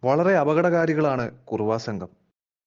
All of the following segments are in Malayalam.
വളരെ അപകടകാരികളാണ് കുറുവാ സംഘം.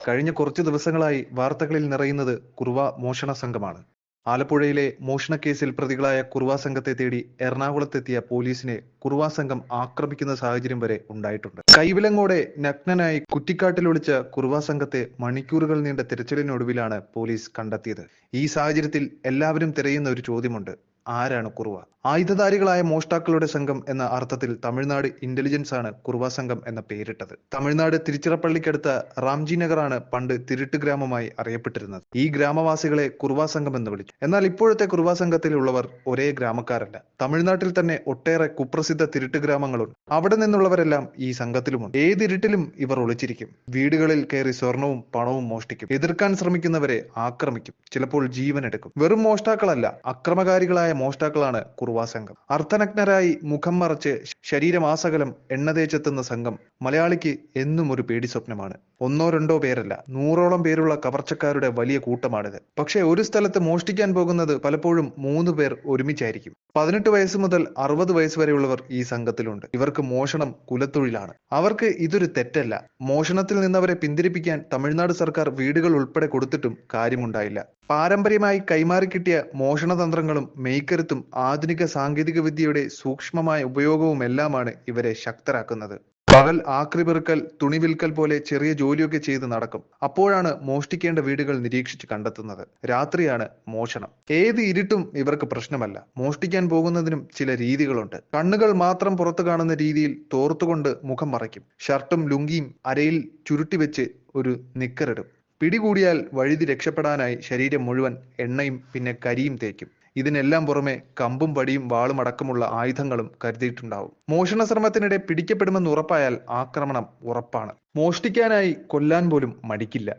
കഴിഞ്ഞ കുറച്ച് ദിവസങ്ങളായി വാർത്തകളിൽ നിറയുന്നത് കുറുവാ മോഷണ സംഘമാണ്. ആലപ്പുഴയിലെ മോഷണക്കേസിൽ പ്രതികളായ കുറുവാ സംഘത്തെ തേടി എറണാകുളത്തെത്തിയ പോലീസിനെ കുറുവാ സംഘം ആക്രമിക്കുന്ന സാഹചര്യം വരെ ഉണ്ടായിട്ടുണ്ട്. കൈവിലങ്ങോടെ നഗ്നനായി കുറ്റിക്കാട്ടിൽ ഒളിച്ച കുറുവാ സംഘത്തെ മണിക്കൂറുകൾ നീണ്ട തിരച്ചിലിനൊടുവിലാണ് പോലീസ് കണ്ടെത്തിയത്. ഈ സാഹചര്യത്തിൽ എല്ലാവരും തിരയുന്ന ഒരു ചോദ്യമുണ്ട്: ആരാണ് കുറുവ? ആയുധധാരികളായ മോഷ്ടാക്കളുടെ സംഘം എന്ന അർത്ഥത്തിൽ തമിഴ്നാട് ഇന്റലിജൻസ് ആണ് കുറുവ സംഘം എന്ന പേരിട്ടത്. തമിഴ്നാട് തിരുച്ചിറപ്പള്ളിക്കടുത്ത റാംജി നഗറാണ് പണ്ട് തിരുട്ട് ഗ്രാമമായി അറിയപ്പെട്ടിരുന്നത്. ഈ ഗ്രാമവാസികളെ കുറുവ സംഘം എന്ന് വിളിച്ചു. എന്നാൽ ഇപ്പോഴത്തെ കുറുവ സംഘത്തിലുള്ളവർ ഒരേ ഗ്രാമക്കാരല്ല. തമിഴ്നാട്ടിൽ തന്നെ ഒട്ടേറെ കുപ്രസിദ്ധ തിരുട്ട് ഗ്രാമങ്ങളുണ്ട്. അവിടെ നിന്നുള്ളവരെല്ലാം ഈ സംഘത്തിലുമുണ്ട്. ഏതിരുട്ടിലും ഇവർ ഒളിച്ചിരിക്കും. വീടുകളിൽ കയറി സ്വർണവും പണവും മോഷ്ടിക്കും. എതിർക്കാൻ ശ്രമിക്കുന്നവരെ ആക്രമിക്കും. ചിലപ്പോൾ ജീവൻ എടുക്കും. വെറും മോഷ്ടാക്കളല്ല, അക്രമകാരികളായ മോഷ്ടാക്കളാണ് കുറുവാ സംഘം. അർദ്ധനഗ്നരായി മുഖം മറച്ച് ശരീരമാസകലം എണ്ണ തേച്ചെത്തുന്ന സംഘം മലയാളിക്ക് എന്നും ഒരു പേടി സ്വപ്നമാണ്. ഒന്നോ രണ്ടോ പേരല്ല, 100ഓളം പേരുള്ള കവർച്ചക്കാരുടെ വലിയ കൂട്ടമാണിത്. പക്ഷേ ഒരു സ്ഥലത്ത് മോഷ്ടിക്കാൻ പോകുന്നത് പലപ്പോഴും 3 പേർ ഒരുമിച്ചായിരിക്കും. 18 വയസ്സ് മുതൽ 60 വയസ്സ് വരെയുള്ളവർ ഈ സംഘത്തിലുണ്ട്. ഇവർക്ക് മോഷണം കുലത്തൊഴിലാണ്. അവർക്ക് ഇതൊരു തെറ്റല്ല. മോഷണത്തിൽ നിന്നവരെ പിന്തിരിപ്പിക്കാൻ തമിഴ്നാട് സർക്കാർ വീടുകൾ ഉൾപ്പെടെ കൊടുത്തിട്ടും കാര്യമുണ്ടായില്ല. പാരമ്പര്യമായി കൈമാറി കിട്ടിയ മോഷണതന്ത്രങ്ങളും മെയ്ക്കരുത്തും ആധുനിക സാങ്കേതിക വിദ്യയുടെ സൂക്ഷ്മമായ ഉപയോഗവുമെല്ലാമാണ് ഇവരെ ശക്തരാക്കുന്നത്. പകൽ ആക്രി പെറുക്കൽ, തുണി വിൽക്കൽ പോലെ ചെറിയ ജോലിയൊക്കെ ചെയ്ത് നടക്കും. അപ്പോഴാണ് മോഷ്ടിക്കേണ്ട വീടുകൾ നിരീക്ഷിച്ച് കണ്ടെത്തുന്നത്. രാത്രിയാണ് മോഷണം. ഏത് ഇരുട്ടും ഇവർക്ക് പ്രശ്നമല്ല. മോഷ്ടിക്കാൻ പോകുന്നതിനും ചില രീതികളുണ്ട്. കണ്ണുകൾ മാത്രം പുറത്തു കാണുന്ന രീതിയിൽ തോർത്തുകൊണ്ട് മുഖം മറയ്ക്കും. ഷർട്ടും ലുങ്കിയും അരയിൽ ചുരുട്ടിവെച്ച് ഒരു നിക്കറിടും. പിടികൂടിയാൽ വഴുതി രക്ഷപ്പെടാനായി ശരീരം മുഴുവൻ എണ്ണയും പിന്നെ കരിയും തേക്കും. ഇതിനെല്ലാം പുറമെ കമ്പും വടിയും വാളും അടക്കമുള്ള ആയുധങ്ങളും കരുതിയിട്ടുണ്ടാവും. മോഷണ ശ്രമത്തിനിടെ പിടിക്കപ്പെടുമെന്ന് ഉറപ്പായാൽ ആക്രമണം ഉറപ്പാണ്. മോഷ്ടിക്കാനായി കൊല്ലാൻ പോലും മടിക്കില്ല.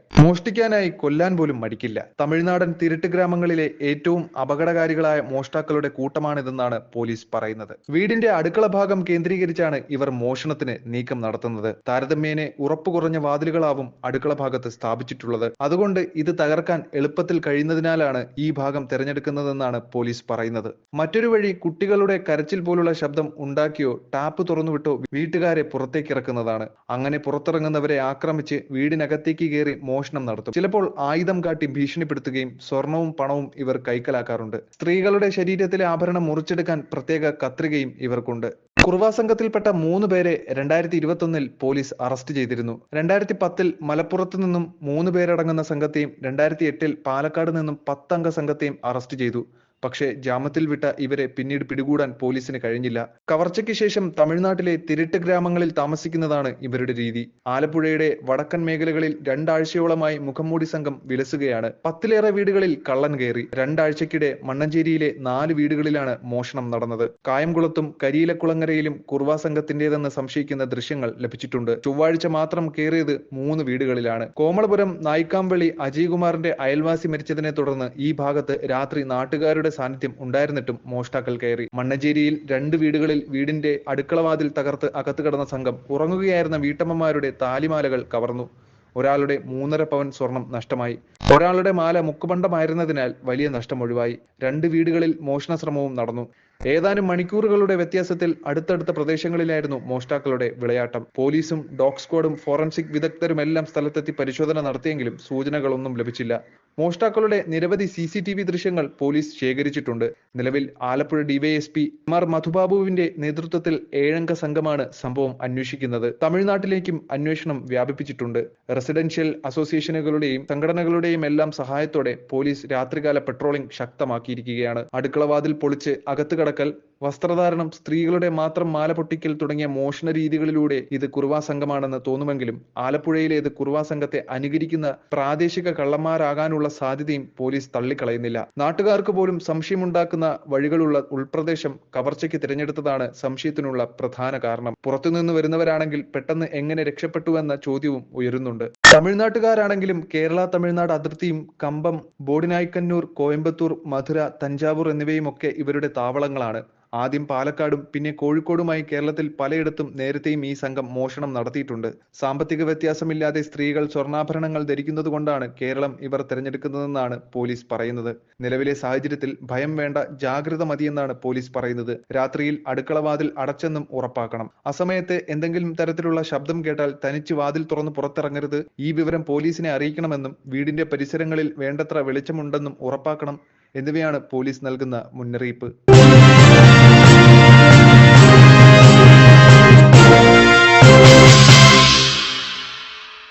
തമിഴ്നാടൻ തിരുട്ട് ഗ്രാമങ്ങളിലെ ഏറ്റവും അപകടകാരികളായ മോഷ്ടാക്കളുടെ കൂട്ടമാണിതെന്നാണ് പോലീസ് പറയുന്നത്. വീടിന്റെ അടുക്കള ഭാഗം കേന്ദ്രീകരിച്ചാണ് ഇവർ മോഷണത്തിന് നീക്കം നടത്തുന്നത്. താരതമ്യേന ഉറപ്പ് കുറഞ്ഞ വാതിലുകളാവും അടുക്കള ഭാഗത്ത് സ്ഥാപിച്ചിട്ടുള്ളത്. അതുകൊണ്ട് ഇത് തകർക്കാൻ എളുപ്പത്തിൽ കഴിയുന്നതിനാലാണ് ഈ ഭാഗം തിരഞ്ഞെടുക്കുന്നതെന്നാണ് പോലീസ് പറയുന്നത്. മറ്റൊരു വഴി കുട്ടികളുടെ കരച്ചിൽ പോലുള്ള ശബ്ദം ഉണ്ടാക്കിയോ ടാപ്പ് തുറന്നുവിട്ടോ വീട്ടുകാരെ പുറത്തേക്കിറക്കുന്നതാണ്. അങ്ങനെ പുറത്തിറങ്ങുന്നവരെ ആക്രമിച്ച് വീടിനകത്തേക്ക് കയറി മോഷണം നടത്തും. ചിലപ്പോൾ ആയുധം കാട്ടി ഭീഷണിപ്പെടുത്തുകയും സ്വർണവും പണവും ഇവർ കൈക്കലാക്കാറുണ്ട്. സ്ത്രീകളുടെ ശരീരത്തിലെ ആഭരണം മുറിച്ചെടുക്കാൻ പ്രത്യേക കത്രികയും ഇവർക്കുണ്ട്. കുറുവാ സംഘത്തിൽപ്പെട്ട 3 പേരെ 2021 പോലീസ് അറസ്റ്റ് ചെയ്തിരുന്നു. 2010 മലപ്പുറത്ത് നിന്നും 3 പേരടങ്ങുന്ന സംഘത്തെയും 2008 പാലക്കാട് നിന്നും 10 അംഗ സംഘത്തെയും അറസ്റ്റ് ചെയ്തു. പക്ഷേ ജാമ്യത്തിൽ വിട്ട ഇവരെ പിന്നീട് പിടികൂടാൻ പോലീസിന് കഴിഞ്ഞില്ല. കവർച്ചയ്ക്ക് ശേഷം തമിഴ്നാട്ടിലെ തിരുട്ട് ഗ്രാമങ്ങളിൽ താമസിക്കുന്നതാണ് ഇവരുടെ രീതി. ആലപ്പുഴയുടെ വടക്കൻ മേഖലകളിൽ 2 ആഴ്ചയോളമായി മുഖംമൂടി സംഘം വിലസുകയാണ്. 10ലേറെ വീടുകളിൽ കള്ളൻ കയറി. 2 ആഴ്ചക്കിടെ മണ്ണഞ്ചേരിയിലെ 4 വീടുകളിലാണ് മോഷണം നടന്നത്. കായംകുളത്തും കരിയിലക്കുളങ്ങരയിലും കുറുവാ സംഘത്തിന്റേതെന്ന് സംശയിക്കുന്ന ദൃശ്യങ്ങൾ ലഭിച്ചിട്ടുണ്ട്. ചൊവ്വാഴ്ച മാത്രം കയറിയത് 3 വീടുകളിലാണ്. കോമളപുരം നായിക്കാമ്പള്ളി അജയ്കുമാറിന്റെ അയൽവാസി മരിച്ചതിനെ തുടർന്ന് ഈ ഭാഗത്ത് രാത്രി നാട്ടുകാരുടെ സാന്നിധ്യം ഉണ്ടായിരുന്നിട്ടും മോഷ്ടാക്കൾ കയറി. മണ്ണഞ്ചേരിയിൽ 2 വീടുകളിൽ വീടിന്റെ അടുക്കളവാതിൽ തകർത്ത് അകത്ത് കടന്ന സംഘം ഉറങ്ങുകയായിരുന്ന വീട്ടമ്മമാരുടെ താലിമാലകൾ കവർന്നു. ഒരാളുടെ 3.5 പവൻ സ്വർണം നഷ്ടമായി. ഒരാളുടെ മാല മുക്കുപണ്ടമായിരുന്നതിനാൽ വലിയ നഷ്ടം ഒഴിവായി. 2 വീടുകളിൽ മോഷണ ശ്രമവും നടന്നു. ഏതാനും മണിക്കൂറുകളുടെ വ്യത്യാസത്തിൽ അടുത്തടുത്ത പ്രദേശങ്ങളിലായിരുന്നു മോഷ്ടാക്കളുടെ വിളയാട്ടം. പോലീസും ഡോഗ് സ്ക്വാഡും ഫോറൻസിക് വിദഗ്ധരുമെല്ലാം സ്ഥലത്തെത്തി പരിശോധന നടത്തിയെങ്കിലും സൂചനകളൊന്നും ലഭിച്ചില്ല. മോഷ്ടാക്കളുടെ നിരവധി CCTV ദൃശ്യങ്ങൾ പോലീസ് ശേഖരിച്ചിട്ടുണ്ട്. നിലവിൽ ആലപ്പുഴ ഡിവൈഎസ്പി MR മധുബാബുവിന്റെ നേതൃത്വത്തിൽ 7 അംഗ സംഘമാണ് സംഭവം അന്വേഷിക്കുന്നത്. തമിഴ്നാട്ടിലേക്കും അന്വേഷണം വ്യാപിപ്പിച്ചിട്ടുണ്ട്. റെസിഡൻഷ്യൽ അസോസിയേഷനുകളുടെയും സംഘടനകളുടെയും എല്ലാം സഹായത്തോടെ പോലീസ് രാത്രികാല പെട്രോളിംഗ് ശക്തമാക്കിയിരിക്കുകയാണ്. അടുക്കളവാതിൽ പൊളിച്ച് അകത്ത് കടക്കൽ, വസ്ത്രധാരണം, സ്ത്രീകളുടെ മാത്രം മാല പൊട്ടിക്കൽ തുടങ്ങിയ മോഷണ രീതികളിലൂടെ ഇത് കുറുവാ സംഘമാണെന്ന് തോന്നുമെങ്കിലും ആലപ്പുഴയിലേത് കുറുവാ സംഘത്തെ അനുകരിക്കുന്ന പ്രാദേശിക കള്ളന്മാരാകാനുള്ള സാധ്യതയും പോലീസ് തള്ളിക്കളയുന്നില്ല. നാട്ടുകാർക്ക് പോലും സംശയമുണ്ടാക്കുന്ന വഴികളുള്ള ഉൾപ്രദേശം കവർച്ചയ്ക്ക് തിരഞ്ഞെടുത്തതാണ് സംശയത്തിനുള്ള പ്രധാന കാരണം. പുറത്തുനിന്ന് വരുന്നവരാണെങ്കിൽ പെട്ടെന്ന് എങ്ങനെ രക്ഷപ്പെട്ടുവെന്ന ചോദ്യവും ഉയരുന്നുണ്ട്. തമിഴ്നാട്ടുകാരാണെങ്കിലും കേരള തമിഴ്നാട് അതിർത്തിയും കമ്പം, ബോഡിനായ്ക്കന്നൂർ, കോയമ്പത്തൂർ, മധുര, തഞ്ചാവൂർ എന്നിവയുമൊക്കെ ഇവരുടെ താവളങ്ങളാണ്. ആദ്യം പാലക്കാടും പിന്നെ കോഴിക്കോടുമായി കേരളത്തിൽ പലയിടത്തും നേരത്തെയും ഈ സംഘം മോഷണം നടത്തിയിട്ടുണ്ട്. സാമ്പത്തിക വ്യത്യാസമില്ലാതെ സ്ത്രീകൾ സ്വർണ്ണാഭരണങ്ങൾ ധരിക്കുന്നത് കൊണ്ടാണ് കേരളം ഇവർ തിരഞ്ഞെടുക്കുന്നതെന്നാണ് പോലീസ് പറയുന്നത്. നിലവിലെ സാഹചര്യത്തിൽ ഭയം വേണ്ട, ജാഗ്രത മതിയെന്നാണ് പോലീസ് പറയുന്നത്. രാത്രിയിൽ അടുക്കളവാതിൽ അടച്ചെന്നും ഉറപ്പാക്കണം. അസമയത്ത് എന്തെങ്കിലും തരത്തിലുള്ള ശബ്ദം കേട്ടാൽ തനിച്ച് വാതിൽ തുറന്ന് പുറത്തിറങ്ങരുത്. ഈ വിവരം പോലീസിനെ അറിയിക്കണമെന്നും വീടിന്റെ പരിസരങ്ങളിൽ വേണ്ടത്ര വെളിച്ചമുണ്ടെന്നും ഉറപ്പാക്കണം എന്നിവയാണ് പോലീസ് നൽകുന്ന മുന്നറിയിപ്പ്.